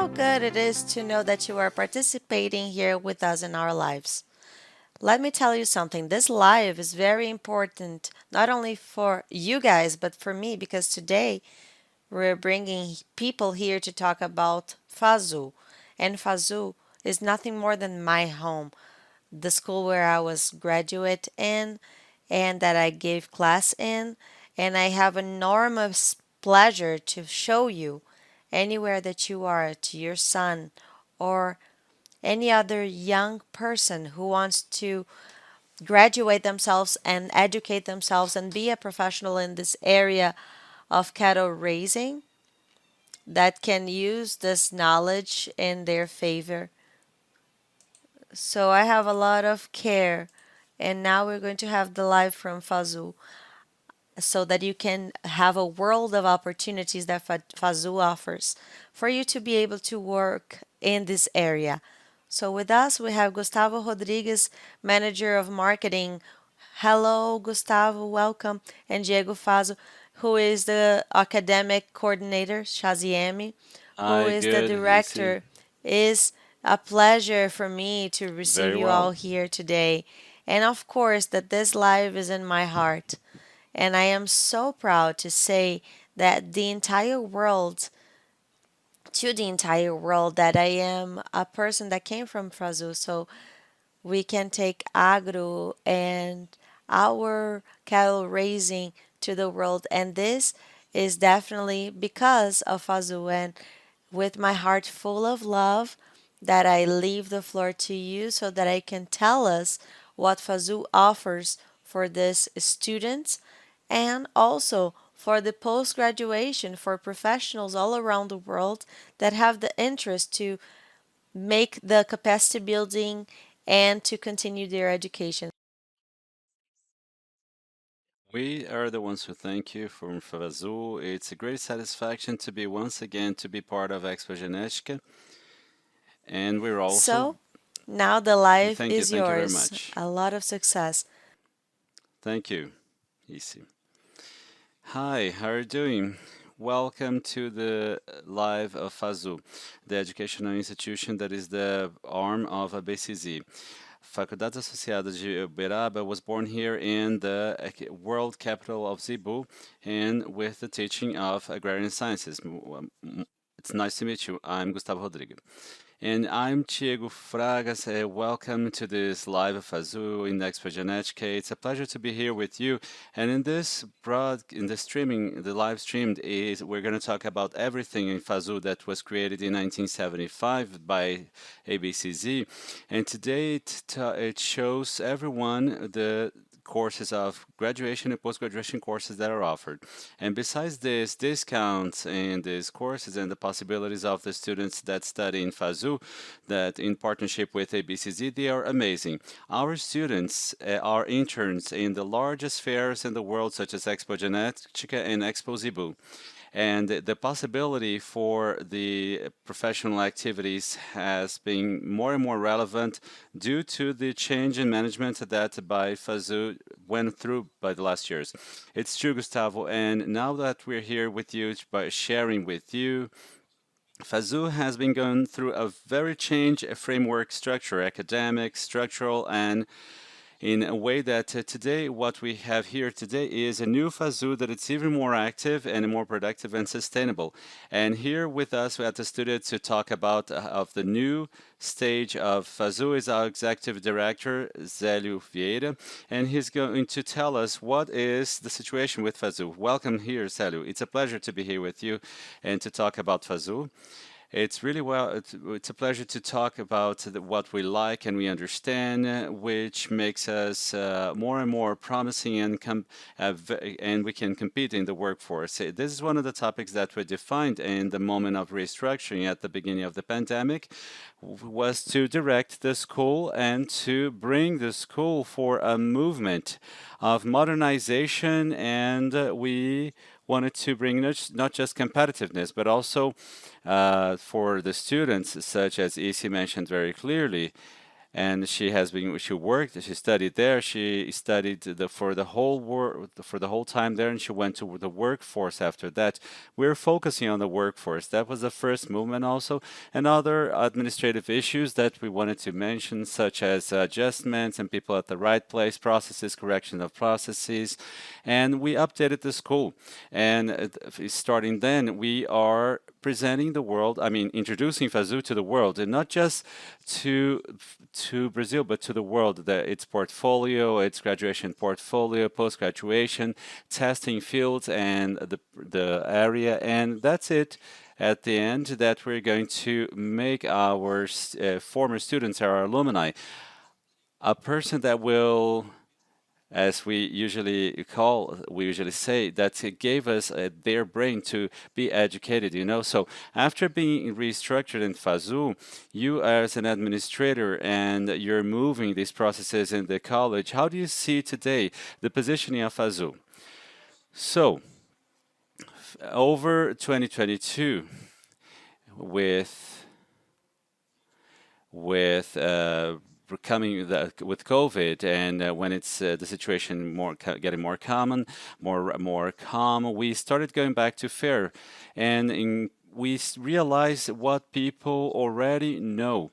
how good it is to know that you are participating here with us in our lives. Let me tell you something. This live is very important, not only for you guys, but for me, because today we're bringing people here to talk about FAZU. And FAZU is nothing more than my home, the school where I was graduate in and that I gave class in. And I have enormous pleasure to show you anywhere that you are to your son or any other young person who wants to graduate themselves and educate themselves and be a professional in this area of cattle raising that can use this knowledge in their favor. So I have a lot of care. And now we're going to have the live from Fazul so that you can have a world of opportunities that Fazul offers for you to be able to work in this area. So with us, we have Gustavo Rodriguez, Manager of Marketing. Hello, Gustavo, welcome. And Diego Fazo, who is the Academic Coordinator, Shaziemi, who Hi, is the good, easy. Director. Is a pleasure for me to receive Very you all well. here today. And of course, that this live is in my heart. And I am so proud to say that the entire world, that I am a person that came from Brazil. So we can take agro and our cattle raising to the world. And this is definitely because of Fazu. And with my heart full of love, that I leave the floor to you so that I can tell us what Fazu offers for these students and also for the post graduation for professionals all around the world that have the interest to make the capacity building and to continue their education. We are the ones who thank you from FAZU. It's a great satisfaction to be once again to be part of Expo Genética, and we're also So now the live is thank you very yours. much. A lot of success. Thank you, Easy. Hi, how are you doing? Welcome to the live of FAZU, the educational institution that is the arm of a BCZ. Faculdade Associada de Uberaba was born here in the world capital of Cebu and with the teaching of agrarian sciences. It's nice to meet you. I'm Gustavo Rodrigues. And I'm Diego Fragas. Welcome to this live of FAZU in Expo Genetica. It's a pleasure to be here with you. And in the streaming, the live streamed is we're going to talk about everything in FAZU that was created in 1975 by ABCZ. And today it shows everyone the courses of graduation and post-graduation courses that are offered. And besides this, discounts in these courses and the possibilities of the students that study in FAZU, that in partnership with ABCZ, they are amazing. Our students are interns in the largest fairs in the world, such as Expo Genetica and Expo Zebu. And the possibility for the professional activities has been more and more relevant due to the change in management that by FAZU went through by the last years. It's true, Gustavo, and now that we're here with you by sharing with you, FAZU has been going through a very changed framework structure, academic, structural, and in a way that today, what we have here today is a new FAZU that it's even more active and more productive and sustainable. And here with us at the studio to talk about of the new stage of FAZU is our executive director, Zélio Vieira, and he's going to tell us what is the situation with FAZU. Welcome here, Zélio. It's a pleasure to be here with you and to talk about FAZU. It's really it's a pleasure to talk about what we like and we understand, which makes us more and more promising and and we can compete in the workforce. This is one of the topics that we defined in the moment of restructuring at the beginning of the pandemic, was to direct the school and to bring the school for a movement of modernization, and we wanted to bring not just competitiveness, but also for the students, such as EC mentioned very clearly, and she studied there. She studied for the whole time there, and she went to the workforce after that. We're focusing on the workforce. That was the first movement also, and other administrative issues that we wanted to mention, such as adjustments and people at the right place, processes, correction of processes, and we updated the school. And starting then, we are presenting the world, I mean, introducing FAZU to the world, and not just to Brazil, but to the world. Its portfolio, its graduation portfolio, post graduation, testing fields, and the area, and that's it. At the end, that we're going to make our former students, our alumni, a person that will, as we usually say, that it gave us their brain to be educated. So after being restructured in FAZU, you as an administrator and you're moving these processes in the college, how do you see today the positioning of FAZU? So over 2022, with with coming with COVID, and when it's the situation getting more common, more calm, we started going back to fair, and we realized what people already know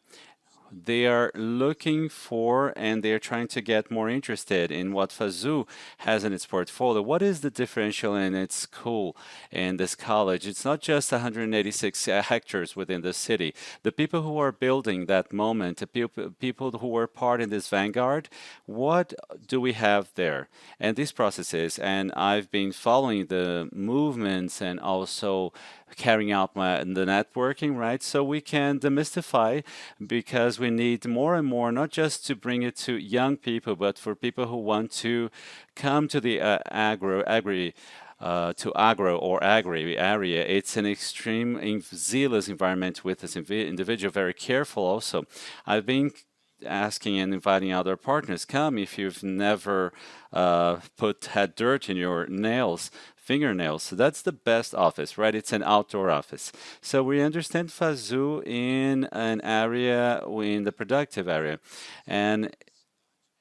they are looking for, and they are trying to get more interested in what FAZU has in its portfolio. What is the differential in its school, in this college? It's not just 186 hectares within the city. The people who are building that moment, the people who were part in this vanguard, what do we have there? And these processes, and I've been following the movements and also carrying out the networking, right? So we can demystify, because we need more and more, not just to bring it to young people, but for people who want to come to the agro or agri area. It's an extreme zealous environment with this individual, very careful also. I've been asking and inviting other partners, come if you've never had dirt in your fingernails. So that's the best office, right? It's an outdoor office. So we understand FAZU in an area, in the productive area, and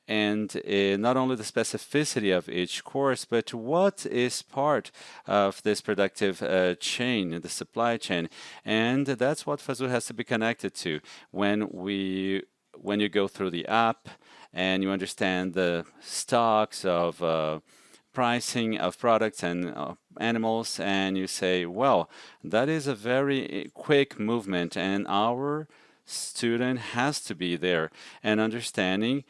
not only the specificity of each course, but what is part of this productive chain, the supply chain, and that's what FAZU has to be connected to when you go through the app and you understand the stocks of pricing of products and animals, and you say, well, that is a very quick movement, and our student has to be there and understanding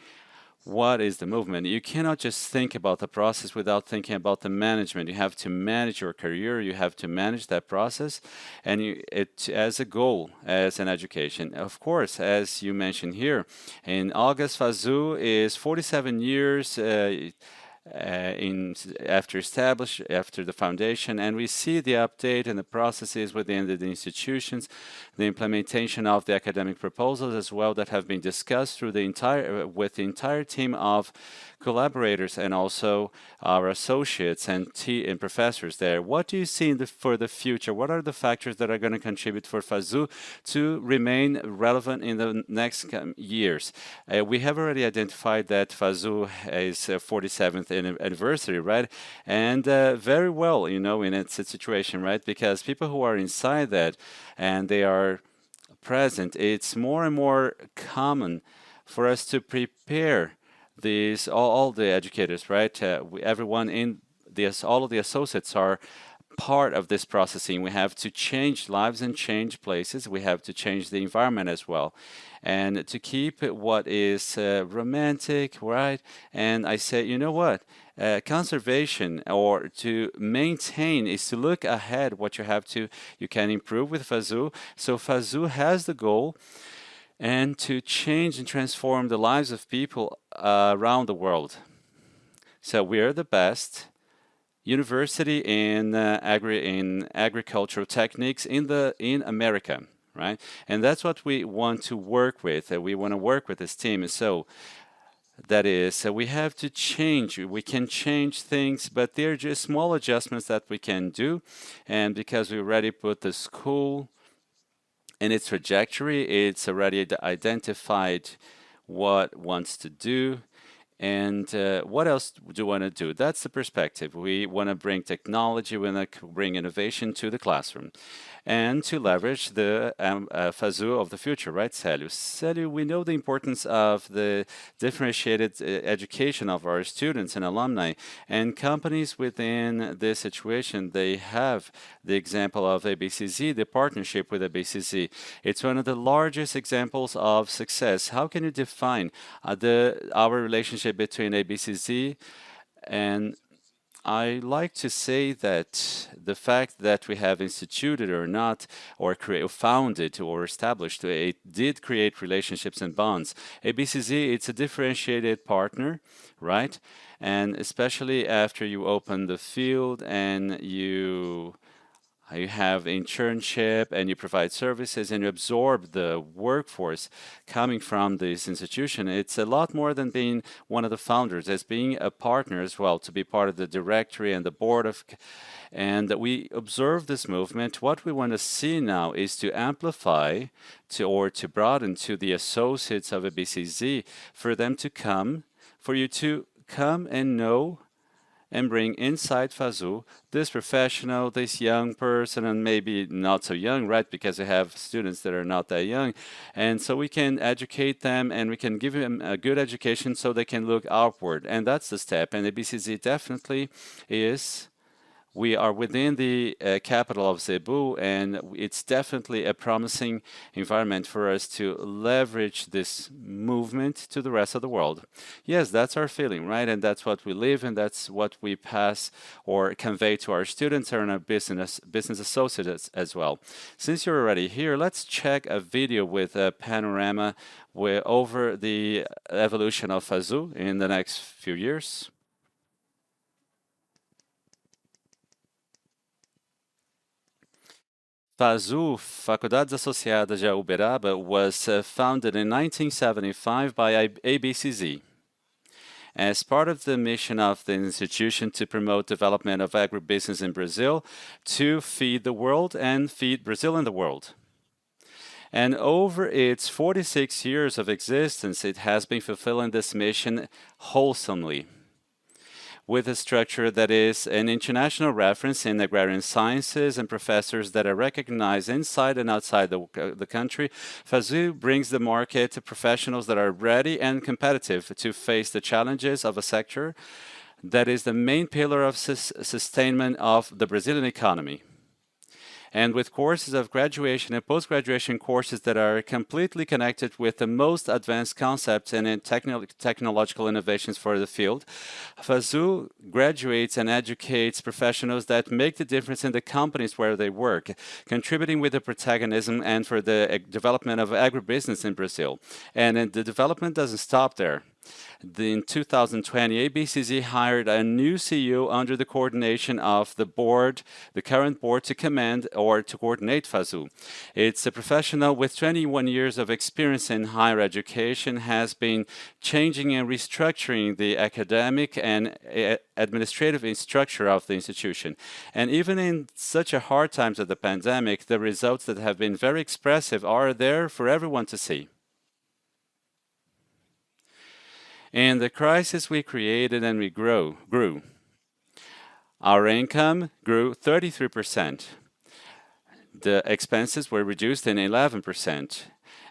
what is the movement. You cannot just think about the process without thinking about the management. You have to manage your career, you have to manage that process, and it as a goal, as an education. Of course, as you mentioned here, in August, FAZU is 47 years in after the foundation, and we see the update and the processes within the institutions, the implementation of the academic proposals as well that have been discussed through with the entire team of collaborators and also our associates and professors there. What do you see for the future? What are the factors that are going to contribute for FAZU to remain relevant in the next years? We have already identified that FAZU is 47th anniversary, right? And very well, in its situation, right? Because people who are inside that and they are present, it's more and more common for us to prepare all the educators, right? Everyone in this, all of the associates are part of this processing. We have to change lives and change places. We have to change the environment as well. And to keep what is romantic, right? And I say, you know what? Conservation or to maintain is to look ahead what you can improve with FAZU. So FAZU has the goal and to change and transform the lives of people around the world. So we are the best university in agricultural techniques in America, right? And that's what we want to work with. We want to work with this team. So that is, so we have to change. We can change things, but they're just small adjustments that we can do. And because we already put the school in its trajectory, it's already identified what wants to do, and what else do we want to do? That's the perspective. We want to bring technology, we want to bring innovation to the classroom and to leverage the FAZU of the future, right, Célio? Célio, we know the importance of the differentiated education of our students and alumni, and companies within this situation, they have the example of ABCZ, the partnership with ABCZ. It's one of the largest examples of success. How can you define our relationship between ABCZ and I like to say that the fact that we have instituted or not, or founded or established, it did create relationships and bonds. ABCZ, it's a differentiated partner, right? And especially after you open the field and you have internship and you provide services and you absorb the workforce coming from this institution. It's a lot more than being one of the founders, as being a partner as well, to be part of the directory and the board of. And we observe this movement. What we want to see now is to amplify to broaden to the associates of a BCZ for them to come, for you to come and know and bring inside FAZU this professional, this young person, and maybe not so young, right? Because we have students that are not that young. And so we can educate them and we can give them a good education so they can look outward. And that's the step. And the BCZ definitely is we are within the capital of Cebu, and it's definitely a promising environment for us to leverage this movement to the rest of the world. Yes, that's our feeling, right? And that's what we live, and that's what we pass or convey to our students and our business associates as well. Since you're already here, let's check a video with a panorama over the evolution of FAZU in the next few years. FAZU, Faculdades Associadas de Uberaba, was founded in 1975 by ABCZ as part of the mission of the institution to promote development of agribusiness in Brazil, to feed the world and feed Brazil and the world. And over its 46 years of existence, it has been fulfilling this mission wholesomely with a structure that is an international reference in agrarian sciences and professors that are recognized inside and outside the country. FAZU brings the market to professionals that are ready and competitive to face the challenges of a sector that is the main pillar of sustainment of the Brazilian economy and with courses of graduation and post-graduation courses that are completely connected with the most advanced concepts and in technological innovations for the field. FAZU graduates and educates professionals that make the difference in the companies where they work, contributing with the protagonism and for the development of agribusiness in Brazil. And the development doesn't stop there. In 2020, ABCZ hired a new CEO under the coordination of the board, the current board, to command or to coordinate FAZU. It's a professional with 21 years of experience in higher education, has been changing and restructuring the academic and administrative structure of the institution. And even in such a hard times of the pandemic, the results that have been very expressive are there for everyone to see. In the crisis, we created and we grew. Our income grew 33%. The expenses were reduced in 11%.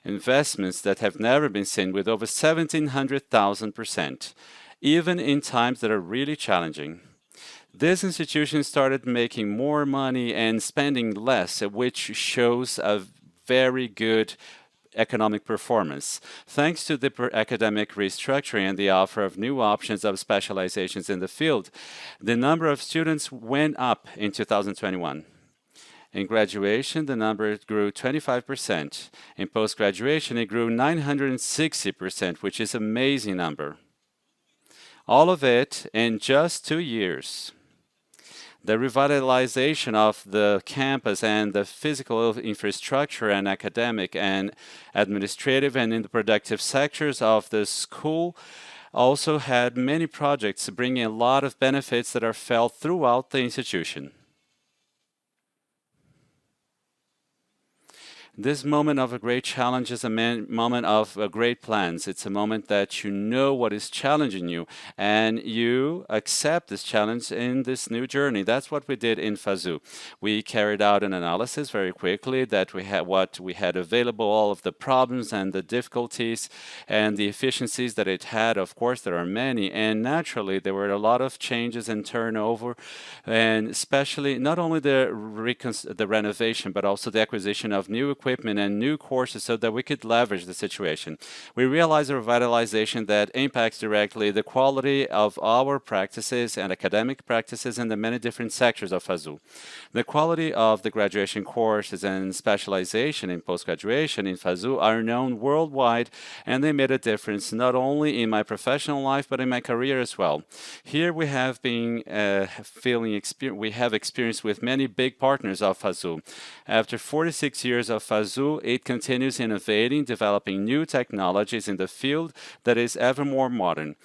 Investments that have never been seen with over 1,700,000%, even in times that are really challenging. This institution started making more money and spending less, which shows a very good economic performance. Thanks to the academic restructuring and the offer of new options of specializations in the field, the number of students went up in 2021. In graduation, the number grew 25%. In post-graduation, it grew 960%, which is an amazing number. All of it in just 2 years. The revitalization of the campus and the physical infrastructure and academic and administrative and in the productive sectors of the school also had many projects bringing a lot of benefits that are felt throughout the institution. This moment of a great challenge is a moment of great plans. It's a moment that you know what is challenging you and you accept this challenge in this new journey. That's what we did in FAZU. We carried out an analysis very quickly that we had what we had available, all of the problems and the difficulties and the efficiencies that it had. Of course, there are many, and naturally, there were a lot of changes and turnover, and especially not only the renovation, but also the acquisition of new equipment and new courses so that we could leverage the situation. We realized a revitalization that impacts directly the quality of our practices and academic practices in the many different sectors of FAZU. The quality of the graduation courses and specialization in post-graduation in FAZU are known worldwide, and they made a difference not only in my professional life but in my career as well. Here we have been we have experience with many big partners of FAZU. After 46 years of FAZU, it continues innovating, developing new technologies in the field that is ever more modern.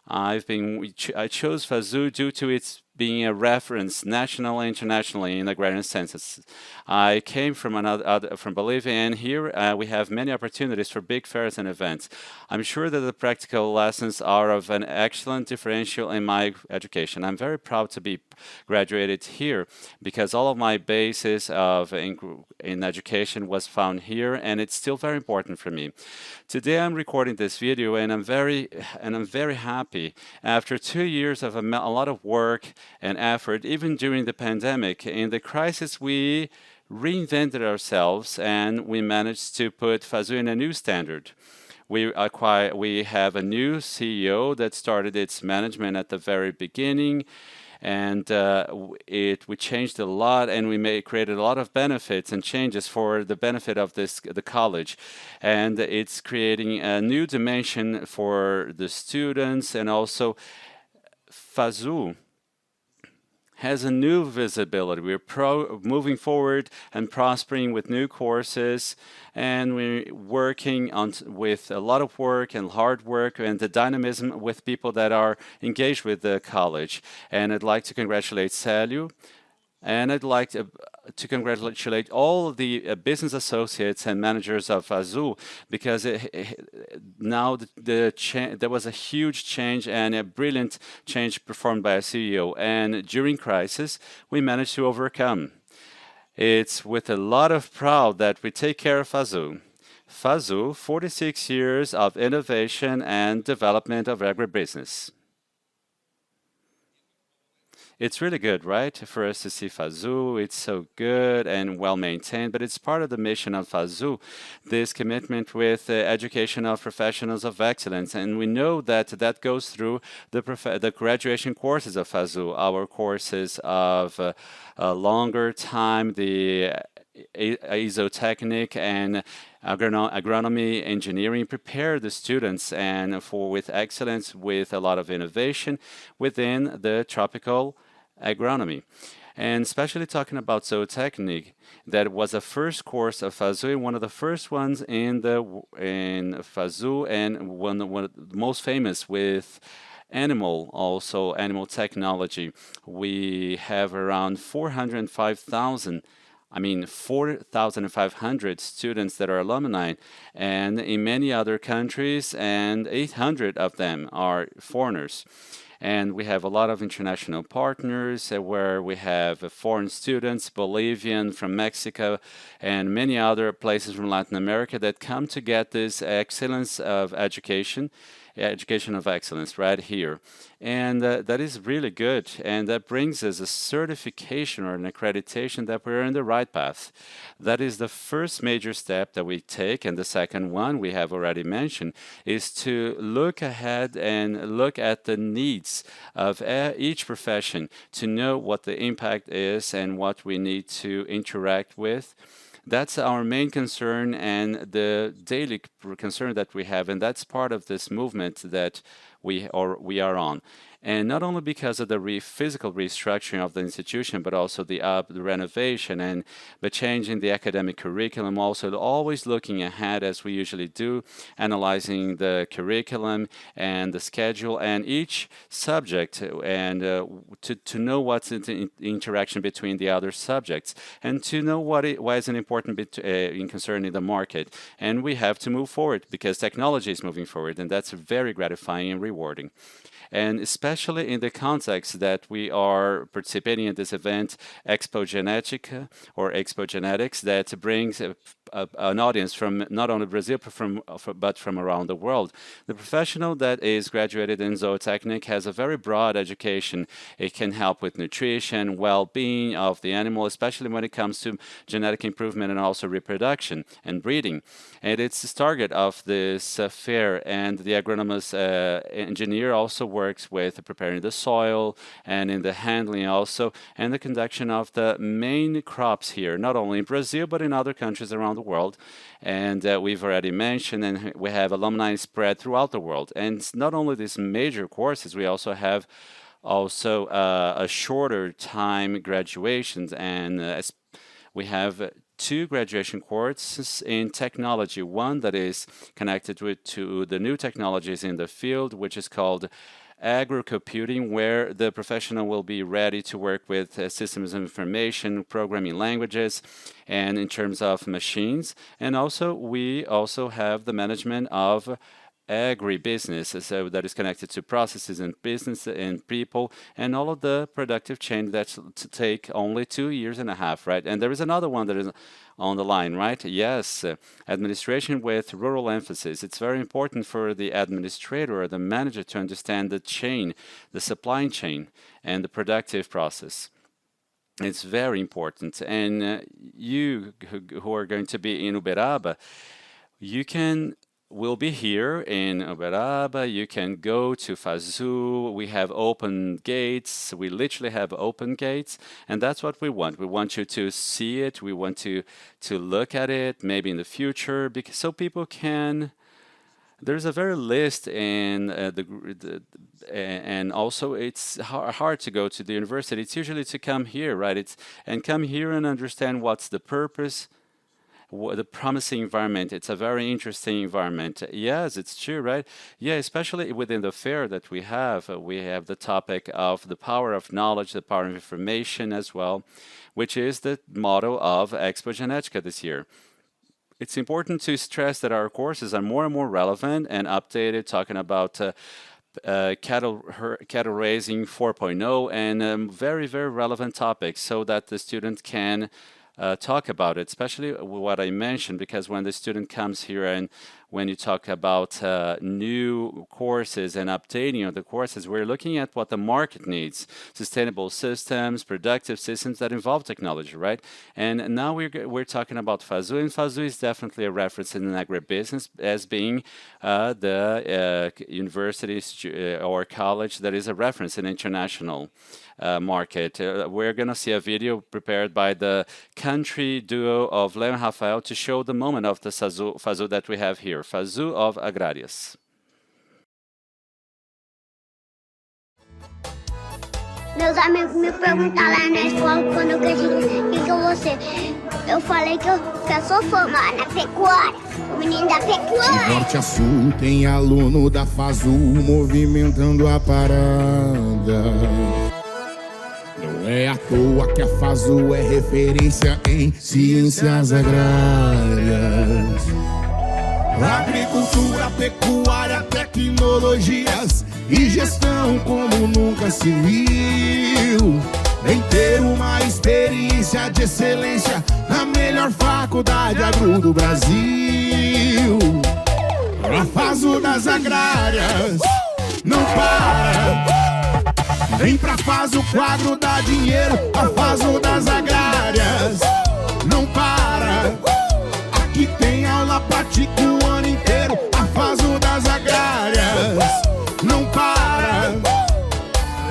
I chose FAZU due to its being a reference nationally and internationally in agrarian census. I came from from Bolivia, and here we have many opportunities for big fairs and events. I'm sure that the practical lessons are of an excellent differential in my education. I'm very proud to be graduated here because all of my basis in education was found here, and it's still very important for me. Today I'm recording this video, and I'm very happy. After 2 years of a lot of work and effort, even during the pandemic, in the crisis we reinvented ourselves and we managed to put FAZU in a new standard. We have a new CEO that started its management at the very beginning, and we changed a lot, and created a lot of benefits and changes for the benefit of the college, and it's creating a new dimension for the students, and also FAZU has a new visibility. We're moving forward and prospering with new courses, and we're working with a lot of work and hard work and the dynamism with people that are engaged with the college. And I'd like to congratulate Célio, and I'd like to congratulate all of the business associates and managers of FAZU because now there was a huge change and a brilliant change performed by a CEO. And during crisis, we managed to overcome. It's with a lot of pride that we take care of FAZU. FAZU, 46 years of innovation and development of agribusiness. It's really good, right? For us to see FAZU, it's so good and well maintained, but it's part of the mission of FAZU, this commitment with the education of professionals of excellence. And we know that that goes through the graduation courses of FAZU, our courses of a longer time, the isotechnic and agronomy engineering prepare the students and for with excellence with a lot of innovation within the tropical agronomy. And especially talking about zootechnic, that was a first course of FAZU, one of the first ones in FAZU, and one of the most famous with animal technology. We have around 4,500 students that are alumni, and in many other countries, and 800 of them are foreigners. And we have a lot of international partners where we have foreign students, Bolivian, from Mexico, and many other places from Latin America that come to get this excellence of education of excellence right here. And that is really good. And that brings us a certification or an accreditation that we're in the right path. That is the first major step that we take. And the second one we have already mentioned is to look ahead and look at the needs of each profession to know what the impact is and what we need to interact with. That's our main concern and the daily concern that we have, and that's part of this movement that we are on. And not only because of the physical restructuring of the institution, but also the renovation and the changing the academic curriculum, also always looking ahead as we usually do, analyzing the curriculum and the schedule and each subject, and to know what's the interaction between the other subjects, and to know why is it important in concerning the market. And we have to move forward because technology is moving forward, and that's very gratifying and rewarding. And especially in the context that we are participating in this event, Expo Genetica or Expo Genetics, that brings an audience from not only Brazil but from around the world. The professional that is graduated in zootechnic has a very broad education. It can help with nutrition, well-being of the animal, especially when it comes to genetic improvement and also reproduction and breeding. And it's the target of this fair. And the agronomist engineer also works with preparing the soil and in the handling also, and the conduction of the main crops here, not only in Brazil but in other countries around the world. And we've already mentioned, and we have alumni spread throughout the world. And not only these major courses, we also have also a shorter time graduations, and we have two graduation courses in technology. One that is connected to the new technologies in the field, which is called agro-computing, where the professional will be ready to work with systems of information, programming languages, and in terms of machines. And also, we also have the management of agribusiness, so that is connected to processes and business and people and all of the productive change that's to take only 2 years and a half, right? And there is another one that is on the line, right? Yes, administration with rural emphasis. It's very important for the administrator or the manager to understand the chain, the supply chain, and the productive process. It's very important. And you who are going to be in Uberaba, you can will be here in Uberaba. You can go to FAZU. We have open gates. We literally have open gates, and that's what we want. We want you to see it. We want to look at it, maybe in the future, because so people can. There's a very list in and also it's hard to go to the university. It's usually to come here, right? And come here and understand what's the purpose, the promising environment. It's a very interesting environment. Yes, it's true, right? Yeah, especially within the fair that we have the topic of the power of knowledge, the power of information as well, which is the motto of Expo Genetica this year. It's important to stress that our courses are more and more relevant and updated, talking about cattle raising 4.0 and very, very relevant topics so that the student can talk about it, especially what I mentioned, because when the student comes here and when you talk about new courses and updating of the courses, we're looking at what the market needs, sustainable systems, productive systems that involve technology, right? And now we're talking about FAZU, and FAZU is definitely a reference in agribusiness as being the university or college that is a reference in international market. We're going to see a video prepared by the country duo of Leo and Rafael to show the moment of the FAZU that we have here, FAZU of Agrárias. Meus amigos me perguntaram lá na escola quando eu cresci, o que eu vou ser. Eu falei que eu sou formada na pecuária, o menino da pecuária. De norte a sul tem aluno da FAZU movimentando a parada. Não é à toa que a FAZU é referência em ciências agrárias. Agricultura, pecuária, tecnologias e gestão como nunca se viu. Vem ter uma experiência de excelência na melhor faculdade agro do Brasil. A FAZU das agrárias não para. Vem pra FAZU, quadro dá dinheiro. A FAZU das agrárias não para. Aqui tem aula prática o ano inteiro. A FAZU das agrárias não para.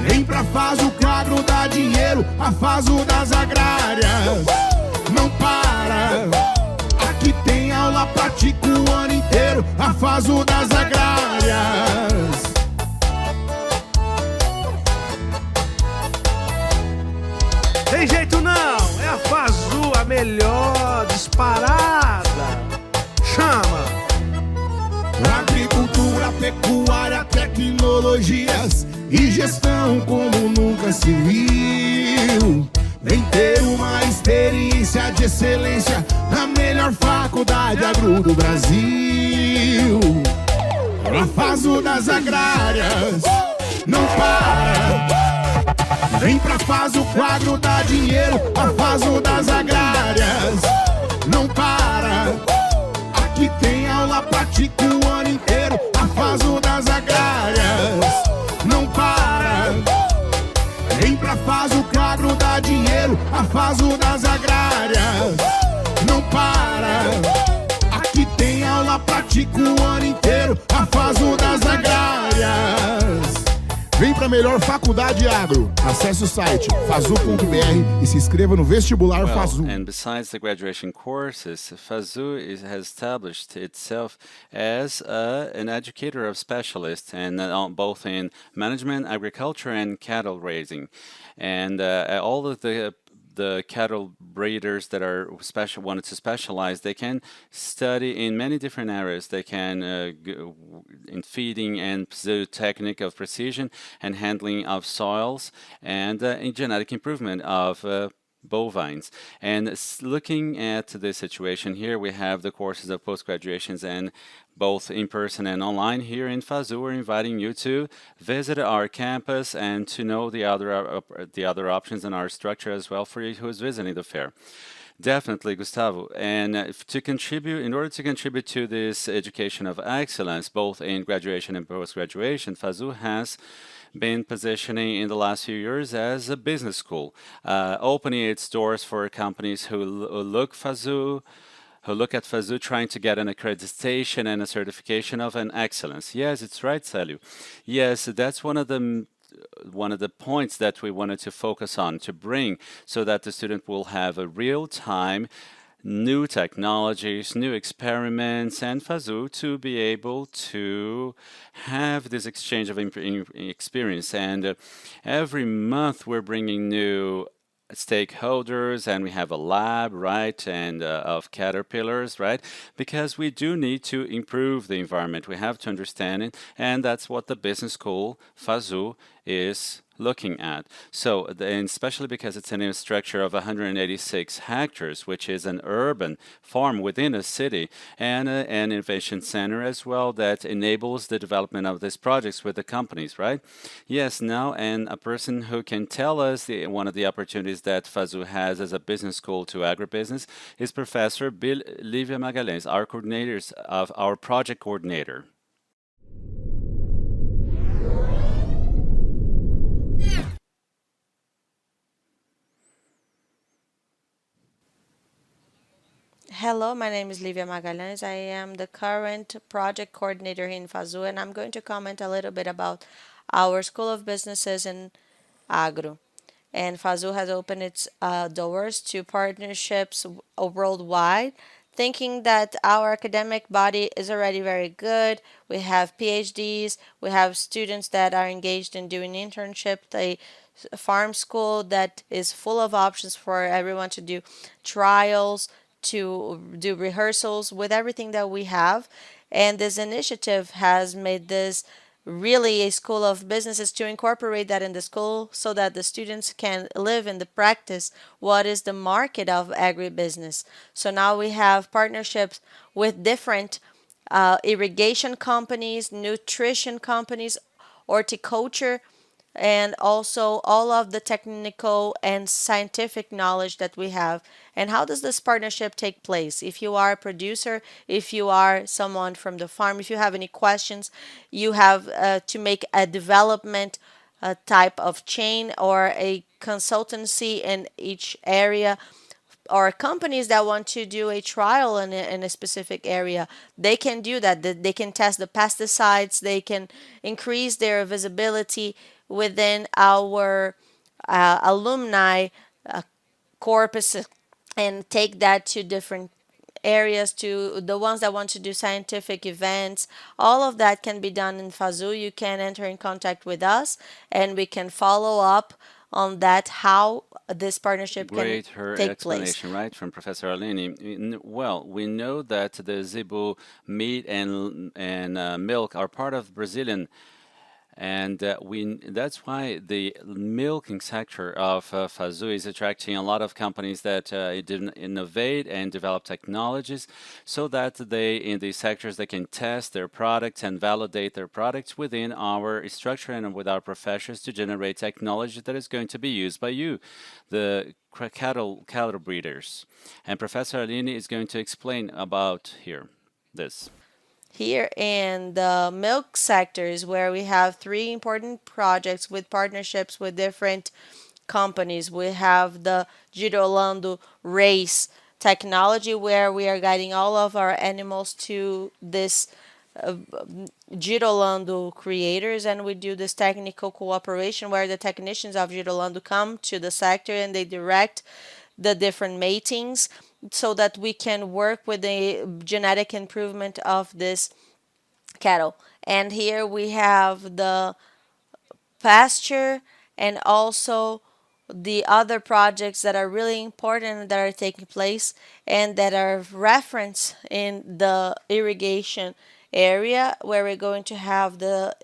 Vem pra FAZU, quadro dá dinheiro. A FAZU das agrárias não para. Aqui tem aula prática o ano inteiro. A FAZU das agrárias. Tem jeito não, é a FAZU, a melhor disparada. Chama! Agricultura, pecuária, tecnologias e gestão como nunca se viu. Vem ter uma experiência de excelência na melhor faculdade agro do Brasil. A FAZU das agrárias não para. Vem pra FAZU, o agro dá dinheiro. A FAZU das agrárias não para. Aqui tem aula prática o ano inteiro. A FAZU das agrárias não para. Vem pra FAZU, que o agro dá dinheiro. A FAZU das agrárias não para. Aqui tem aula prática o ano inteiro. A FAZU das agrárias. Vem pra melhor faculdade agro. Acesse o site fazu.br e se inscreva no vestibular Well, FAZU. and besides the graduation courses, FAZU has established itself as an educator of specialists, and both in management, agriculture, and cattle raising, and all of the cattle breeders that are wanted to specialize, they can study in many different areas. They can in feeding and zootechnic of precision and handling of soils and in genetic improvement of bovines. And looking at the situation here, we have the courses of post-graduations and both in person and online here in FAZU. We're inviting you to visit our campus and to know the other options in our structure as well for you who is visiting the fair. Definitely, Gustavo. And to contribute, in order to contribute to this education of excellence, both in graduation and post-graduation, FAZU has been positioning in the last few years as a business school, opening its doors for companies who look at FAZU trying to get an accreditation and a certification of an excellence. Yes, it's right, Celio. Yes, that's one of the points that we wanted to focus on to bring so that the student will have a real time new technologies, new experiments, and FAZU to be able to have this exchange of experience. And every month we're bringing new stakeholders and we have a lab, right, and of caterpillars, right, because we do need to improve the environment. We have to understand it, and that's what the business school FAZU is looking at. So, and especially because it's in a structure of 186 hectares, which is an urban farm within a city, and an innovation center as well that enables the development of these projects with the companies, right? Yes, now, and a person who can tell us one of the opportunities that FAZU has as a business school to agribusiness is Professor Lívia Magalhães, our project coordinator. Hello, my name is Lívia Magalhães. I am the current project coordinator here in FAZU, and I'm going to comment a little bit about our School of Businesses in Agro. And FAZU has opened its doors to partnerships worldwide, thinking that our academic body is already very good. We have PhDs, we have students that are engaged in doing internship, a farm school that is full of options for everyone to do trials, to do rehearsals with everything that we have. And this initiative has made this really a school of businesses to incorporate that in the school so that the students can live in the practice what is the market of agribusiness. So now we have partnerships with different irrigation companies, nutrition companies, horticulture, and also all of the technical and scientific knowledge that we have. And how does this partnership take place? If you are a producer, if you are someone from the farm, if you have any questions, you have to make a development type of chain or a consultancy in each area, or companies that want to do a trial in a specific area, they can do that. They can test the pesticides, they can increase their visibility within our alumni corpus and take that to different areas, to the ones that want to do scientific events. All of that can be done in FAZU. You can enter in contact with us and we can follow up on that, how this partnership can Great, her take place. explanation, right, from Professor Arlini. Well, we know that the zebu meat and milk are part of Brazilian, and that's why the milking sector of FAZU is attracting a lot of companies that innovate and develop technologies so that they, in these sectors, they can test their products and validate their products within our structure and with our professions to generate technology that is going to be used by you, the cattle breeders. And Professor Aline is going to explain about here this. Here in the milk sectors, where we have three important projects with partnerships with different companies. We have the Girolando race technology, where we are guiding all of our animals to this Girolando creators, and we do this technical cooperation where the technicians of Girolando come to the sector and they direct the different matings so that we can work with the genetic improvement of this cattle. And here we have the pasture and also the other projects that are really important that are taking place and that are referenced in the irrigation area, where we're going to have the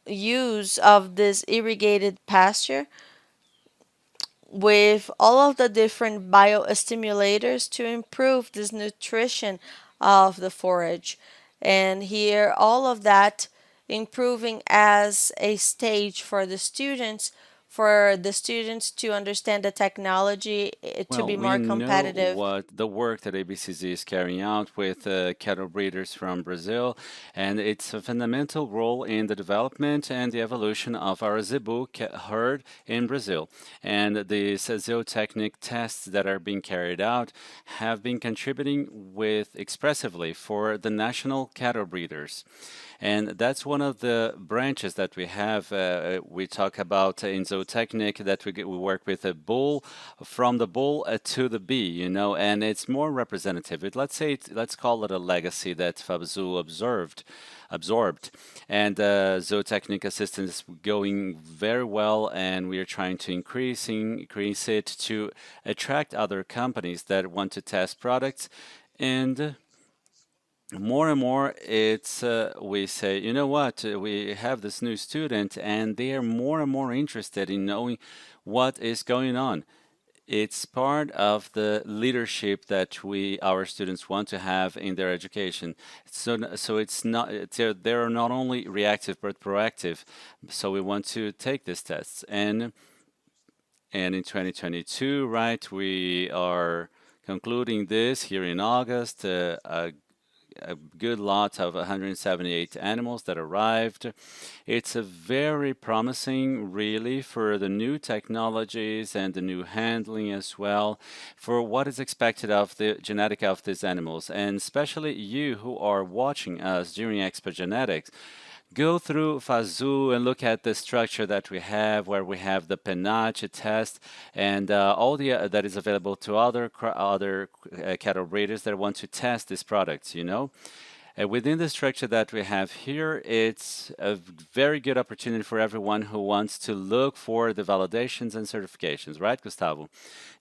use of this irrigated pasture with all of the different biostimulators to improve this nutrition of the forage. And here, all of that improving as a stage for the students to understand the technology to Well, be we more know competitive. what the work that ABCZ is carrying out with cattle breeders from Brazil, and it's a fundamental role in the development and the evolution of our zebu herd in Brazil. And the zootechnic tests that are being carried out have been contributing with expressively for the national cattle breeders. And that's one of the branches that we have. We talk about in zootechnic that we work with a bull, from the bull to the bee, and it's more representative. Let's call it a legacy that FABZU absorbed. And zootechnic assistance is going very well, and we are trying to increase it to attract other companies that want to test products. And more and more it's we say, you know what, we have this new student and they are more and more interested in knowing what is going on. It's part of the leadership that we our students want to have in their education. So it's not they're not only reactive but proactive. So we want to take these tests, and in 2022, right, we are concluding this here in August. A good lot of 178 animals that arrived. It's a very promising, really, for the new technologies and the new handling as well, for what is expected of the genetic of these animals. And especially you who are watching us during Expo Genetics, go through FAZU and look at the structure that we have, where we have the Penache test and all the that is available to other cattle breeders that want to test these products. Within the structure that we have here, it's a very good opportunity for everyone who wants to look for the validations and certifications, right, Gustavo?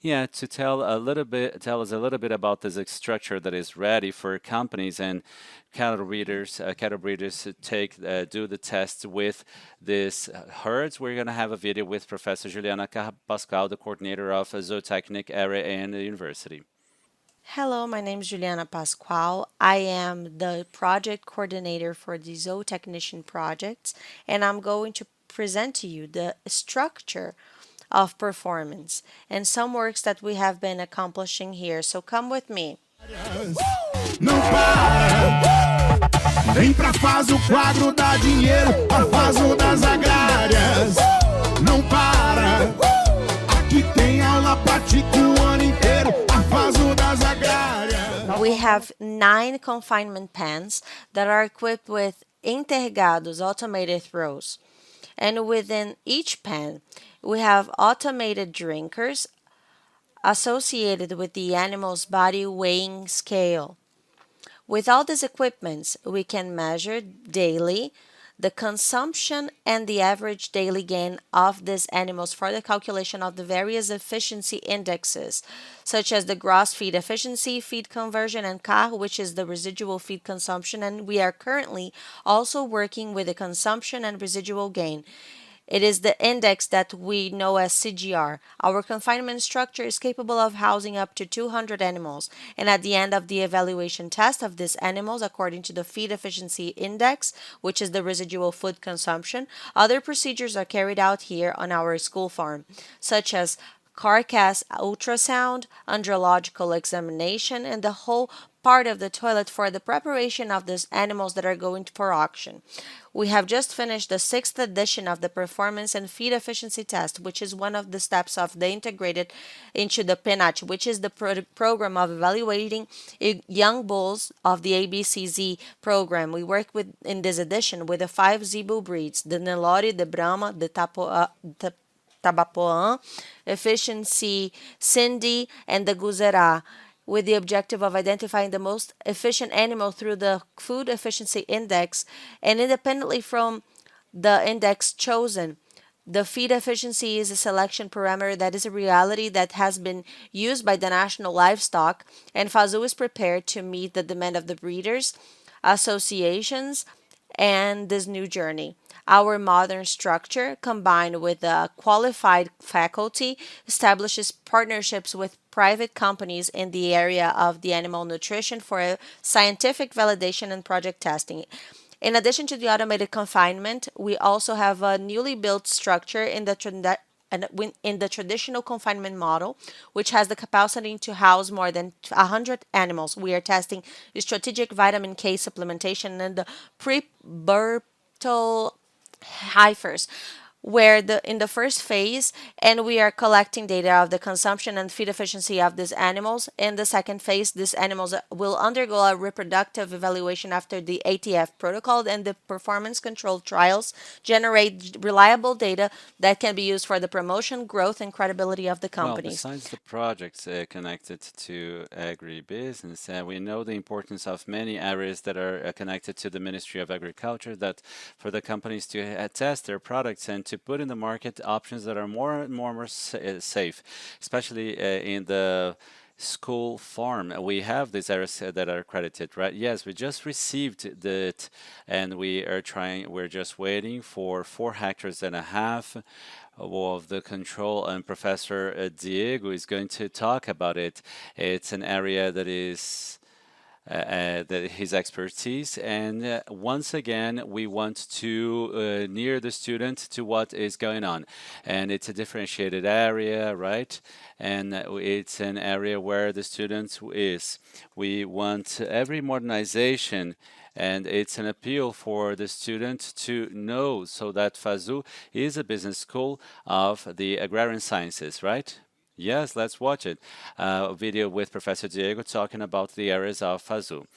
Yeah, to tell us a little bit about this structure that is ready for companies and cattle breeders to do the test with these herds. We're going to have a video with Professor Juliana Pascal, the coordinator of a zootechnic area in the university. Hello, my name is Juliana Pascual. I am the project coordinator for the zootechnician projects, and I'm going to present to you the structure of performance and some works that we have been accomplishing here. So come with me. Não para, vem pra faz o quadro dá dinheiro, a faz o das agrárias. Não para, aqui tem aula prática o ano inteiro, a faz o das agrárias. We have 9 confinement pens that are equipped with intergados, automated throws. And within each pen, we have automated drinkers associated with the animal's body weighing scale. With all these equipments, we can measure daily the consumption and the average daily gain of these animals for the calculation of the various efficiency indexes, such as the gross feed efficiency, feed conversion, and CAR, which is the residual feed consumption. And we are currently also working with the consumption and residual gain. It is the index that we know as CGR. Our confinement structure is capable of housing up to 200 animals, and at the end of the evaluation test of these animals, according to the feed efficiency index, which is the residual food consumption, other procedures are carried out here on our school farm, such as carcass ultrasound, andrological examination, and the whole part of the toilet for the preparation of these animals that are going for auction. We have just finished the sixth edition of the performance and feed efficiency test, which is one of the steps of the integrated into the PNACH, which is the program of evaluating young bulls of the ABCZ program. We work with in this edition with the five zebu breeds: the Nelore, the Brahma, the Tabapuã, Efficiency Cindy, and the Guzerá, with the objective of identifying the most efficient animal through the food efficiency index and independently from the index chosen. The feed efficiency is a selection parameter that is a reality that has been used by the national livestock, and FAZU is prepared to meet the demand of the breeders, associations, and this new journey. Our modern structure, combined with a qualified faculty, establishes partnerships with private companies in the area of the animal nutrition for scientific validation and project testing. In addition to the automated confinement, we also have a newly built structure in the in the traditional confinement model, which has the capacity to house more than 100 animals. We are testing strategic vitamin K supplementation and the prebortal heifers, where the in the first phase, and we are collecting data of the consumption and feed efficiency of these animals. In the second phase, these animals will undergo a reproductive evaluation after the ATF protocol, and the performance control trials generate reliable data that can be used for the promotion, growth, and credibility of the Well, companies. besides the projects connected to agribusiness, we know the importance of many areas that are connected to the Ministry of Agriculture, that for the companies to test their products and to put in the market options that are more and more safe, especially in the school farm. We have these areas that are accredited, right? Yes, we just received that, and we're just waiting for 4 hectares and a half of the control, and Professor Diego is going to talk about it. It's an area that is that his expertise, and once again we want to near the student to what is going on, and it's a differentiated area, right? And it's an area where the student is. We want every modernization, and it's an appeal for the student to know, so that FAZU is a business school of the agrarian sciences, right? Yes, let's watch it. A video with Professor Diego talking about the areas of FAZU.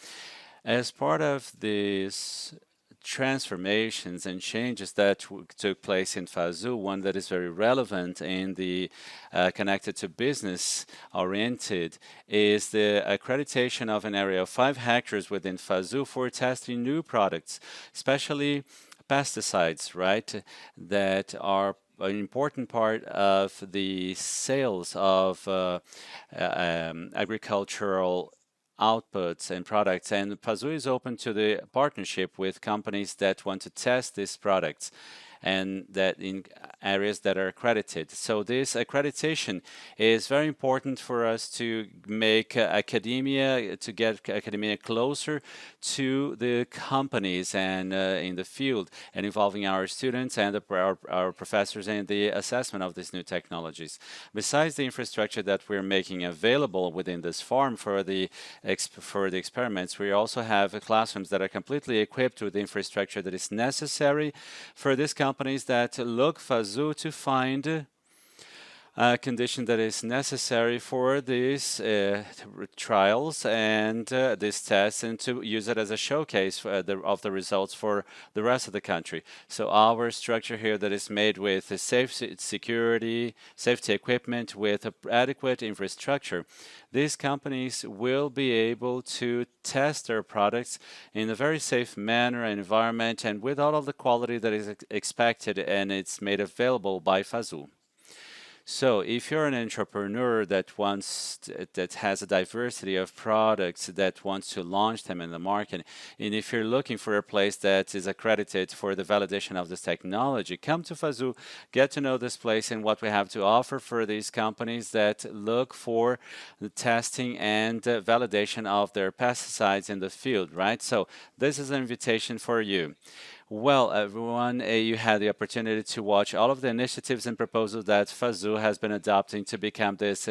As part of these transformations and changes that took place in FAZU, one that is very relevant in the connected to business oriented is the accreditation of an area of 5 hectares within FAZU for testing new products, especially pesticides, right? That are an important part of the sales of agricultural outputs and products. And FAZU is open to the partnership with companies that want to test these products and that in areas that are accredited. So this accreditation is very important for us to make academia, to get academia closer to the companies and in the field, and involving our students and our professors in the assessment of these new technologies. Besides the infrastructure that we're making available within this farm for the experiments, we also have classrooms that are completely equipped with the infrastructure that is necessary for these companies that look FAZU to find condition that is necessary for these trials and these tests, and to use it as a showcase of the results for the rest of the country. So our structure here that is made with safe security, safety equipment, with adequate infrastructure, these companies will be able to test their products in a very safe manner and environment, and with all of the quality that is expected, and it's made available by FAZU. So, if you're an entrepreneur that has a diversity of products that wants to launch them in the market, and if you're looking for a place that is accredited for the validation of this technology, come to FAZU, get to know this place and what we have to offer for these companies that look for the testing and validation of their pesticides in the field, right? So, this is an invitation for you. Well, everyone, you had the opportunity to watch all of the initiatives and proposals that FAZU has been adopting to become this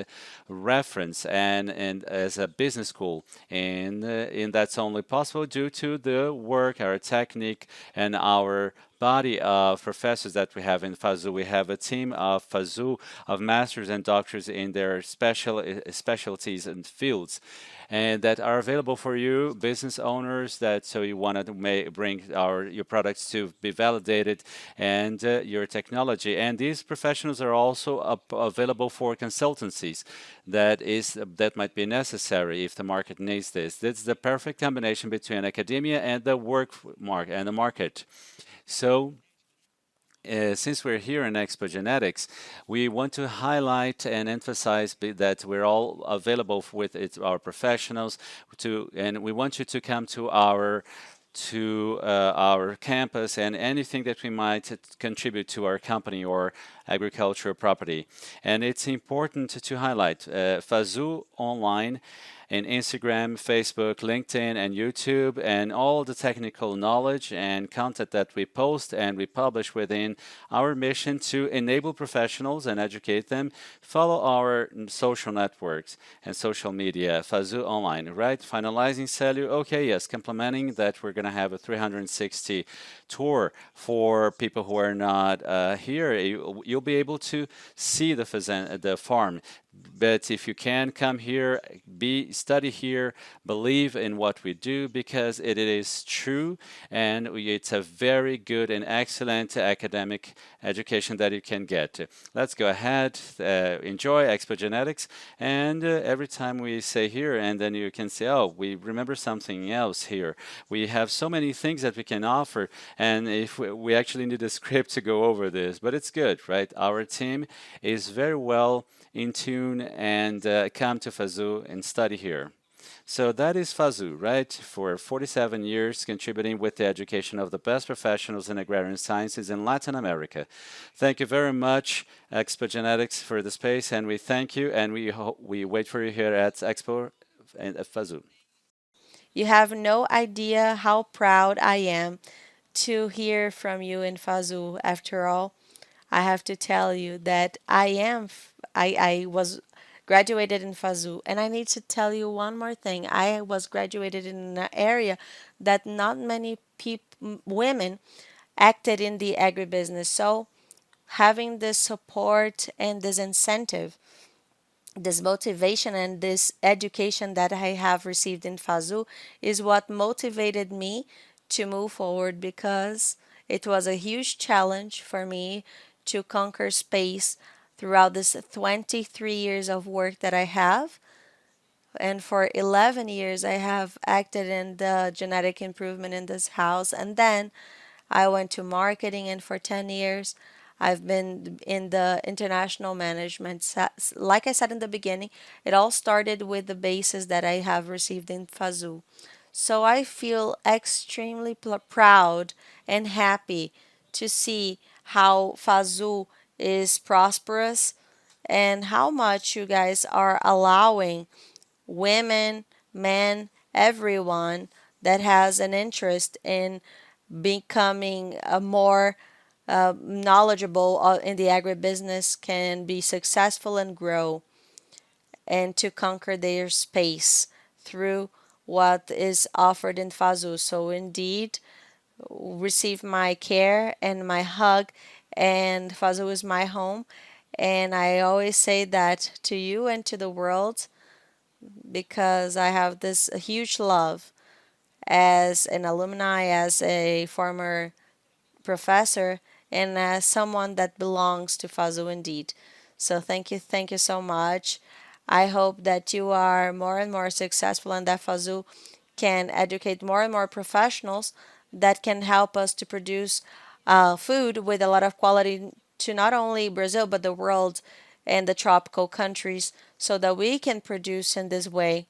reference and as a business school. And that's only possible due to the work, our technique, and our body of professors that we have in FAZU. We have a team of FAZU of masters and doctors in their specialties and fields, and that are available for you, business owners. That so you want to bring your products to be validated and your technology. And these professionals are also available for consultancies. That might be necessary if the market needs this. This is the perfect combination between academia and the work market and the market. So, since we're here in Expo Genetics, we want to highlight and emphasize that we're all available with our professionals and we want you to come to our campus, and anything that we might contribute to our company or agricultural property. And it's important to highlight FAZU Online in Instagram, Facebook, LinkedIn, and YouTube, and all the technical knowledge and content that we post and we publish within our mission to enable professionals and educate them. Follow our social networks and social media, FAZU Online, right? Finalizing Celu. Okay, yes, complementing that, we're going to have a 360 tour for people who are not here. You'll be able to see the farm. But if you can come here, study here, believe in what we do, because it is true, and it's a very good and excellent academic education that you can get. Let's go ahead, enjoy Expo Genetics, and every time we say here, and then you can say, oh, we remember something else here. We have so many things that we can offer, and if we actually need a script to go over this, but it's good, right? Our team is very well in tune, and come to FAZU and study here. So that is FAZU, right? For 47 years, contributing with the education of the best professionals in agrarian sciences in Latin America. Thank you very much, Expo Genetics, for the space, and we thank you, and we wait for you here at Expo and at FAZU. You have no idea how proud I am to hear from you in FAZU. After all, I have to tell you that I was graduated in FAZU, and I need to tell you one more thing. I was graduated in an area that not many women acted in the agribusiness. So having this support and this incentive, this motivation and this education that I have received in FAZU is what motivated me to move forward, because it was a huge challenge for me to conquer space throughout this 23 years of work that I have. And for 11 years, I have acted in the genetic improvement in this house. And then I went to marketing, and for 10 years, I've been in the international management. Like I said in the beginning, it all started with the basis that I have received in FAZU. So I feel extremely proud and happy to see how FAZU is prosperous and how much you guys are allowing women, men, everyone that has an interest in becoming a more knowledgeable in the agribusiness can be successful and grow, and to conquer their space through what is offered in FAZU. So indeed, receive my care and my hug, and FAZU is my home. And I always say that to you and to the world because I have this huge love as an alumni, as a former professor, and as someone that belongs to FAZU indeed. So thank you so much. I hope that you are more and more successful and that FAZU can educate more and more professionals that can help us to produce food with a lot of quality to not only Brazil but the world and the tropical countries so that we can produce in this way.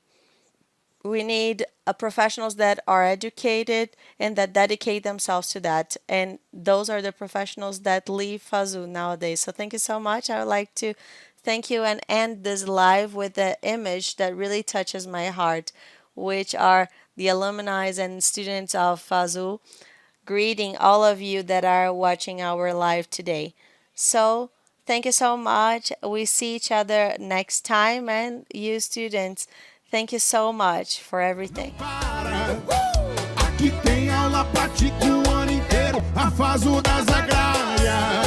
We need professionals that are educated and that dedicate themselves to that. And those are the professionals that leave FAZU nowadays. So thank you so much. I would like to thank you and end this live with the image that really touches my heart, which are the alumni and students of FAZU greeting all of you that are watching our live today. So, thank you so much. We see each other next time. And you, students, thank you so much for Não everything. para. Aqui tem aula prática o ano inteiro. A FAZU das agrárias.